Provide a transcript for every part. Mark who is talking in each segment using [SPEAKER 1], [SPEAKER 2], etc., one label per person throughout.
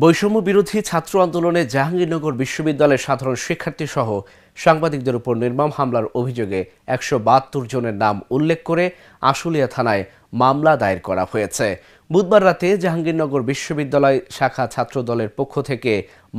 [SPEAKER 1] বৈষম্য বিরোধী ছাত্র আন্দোলনে জাহাঙ্গীরনগর বিশ্ববিদ্যালয়ের সাধারণ শিক্ষার্থী সহ সাংবাদিকদের উপর নির্মম হামলার অভিযোগে ১৭২ জনের নাম উল্লেখ করে আশুলিয়া থানায় মামলা দায়ের করা হয়েছে। বুধবার রাতে জাহাঙ্গীরনগর বিশ্ববিদ্যালয় শাখা ছাত্রদলের পক্ষ থেকে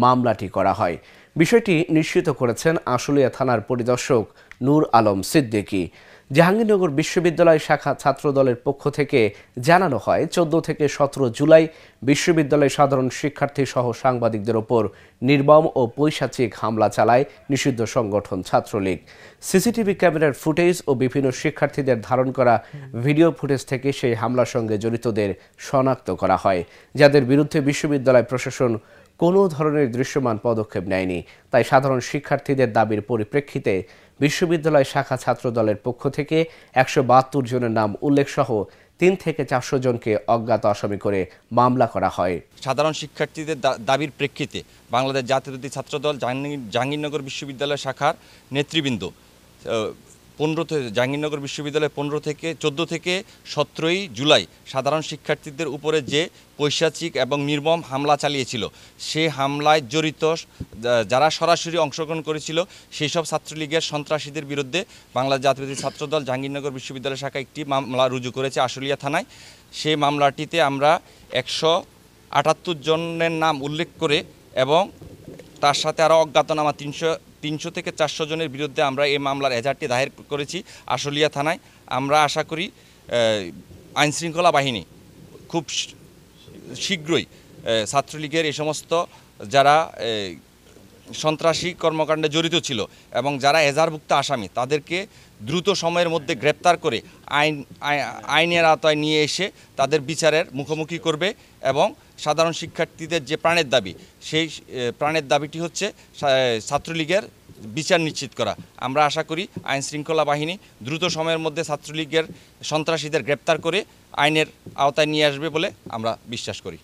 [SPEAKER 1] মামলাটি করা হয়। বিষয়টি নিশ্চিত করেছেন আশুলিয়া থানার পরিদর্শক নূর আলম সিদ্দিকী। জাহাঙ্গীরনগর বিশ্ববিদ্যালয় শাখা ছাত্রদলের পক্ষ থেকে জানানো হয়, ১৪ থেকে ১৭ জুলাই বিশ্ববিদ্যালয়ের সাধারণ শিক্ষার্থী সহ সাংবাদিকদের ওপর নির্মম ও পৈশাচিক হামলা চালায় নিষিদ্ধ সংগঠন ছাত্রলীগ। সিসিটিভি ক্যামেরার ফুটেজ ও বিভিন্ন শিক্ষার্থীদের ধারণ করা ভিডিও ফুটেজ থেকে সেই হামলার সঙ্গে জড়িতদের শনাক্ত করা হয়, যাদের বিরুদ্ধে বিশ্ববিদ্যালয় প্রশাসন কোনো ধরনের দৃশ্যমান পদক্ষেপ নেয়নি। তাই সাধারণ শিক্ষার্থীদের দাবির পরিপ্রেক্ষিতে বিশ্ববিদ্যালয় শাখা ছাত্রদলের পক্ষ থেকে ১৭২ জনের নাম উল্লেখ সহ ৩ থেকে ৪০০ জনকে অজ্ঞাত আসামি করে মামলা করা হয়।
[SPEAKER 2] সাধারণ শিক্ষার্থীদের দাবির প্রেক্ষিতে বাংলাদেশ জাতীয়তাবাদী ছাত্রদল জাহাঙ্গীরনগর বিশ্ববিদ্যালয় শাখার নেতৃবৃন্দ জাহাঙ্গীরনগর বিশ্ববিদ্যালয়ে 14 থেকে 17 জুলাই সাধারণ শিক্ষার্থীদের উপরে যে পৈশাচিক এবং নির্মম হামলা চালিয়েছিল, সে হামলায় জড়িত যারা সরাসরি অংশগ্রহণ করেছিল সেই সব ছাত্রলীগের সন্ত্রাসীদের বিরুদ্ধে বাংলাদেশ জাতীয়তাবাদী ছাত্রদল জাহাঙ্গীরনগর বিশ্ববিদ্যালয় শাখা একটি মামলা রুজু করেছে আশুলিয়া থানায়। সেই মামলাটিতে আমরা ১৭৮ জনের নাম উল্লেখ করে এবং তার সাথে আরও অজ্ঞাতনামা 300 থেকে 400 জনের বিরুদ্ধে আমরা এই মামলার এজাহারটি দায়ের করেছি আশুলিয়া থানায়। আমরা আশা করি আইনশৃঙ্খলা বাহিনী খুব শীঘ্রই ছাত্রলীগের এই সমস্ত যারা সন্ত্রাসী কর্মকাণ্ডে জড়িত ছিল এবং যারা এজাহারভুক্ত আসামি তাদেরকে দ্রুত সময়ের মধ্যে গ্রেপ্তার করে আইনের আওতায় নিয়ে এসে তাদের বিচারের মুখোমুখি করবে এবং সাধারণ শিক্ষার্থীদের যে প্রাণের দাবি, সেই প্রাণের দাবিটি হচ্ছে ছাত্রলীগের বিচার নিশ্চিত করা। আমরা আশা করি আইনশৃঙ্খলা বাহিনী দ্রুত সময়ের মধ্যে ছাত্রলীগের সন্ত্রাসীদের গ্রেপ্তার করে আইনের আওতায় নিয়ে আসবে বলে আমরা বিশ্বাস করি।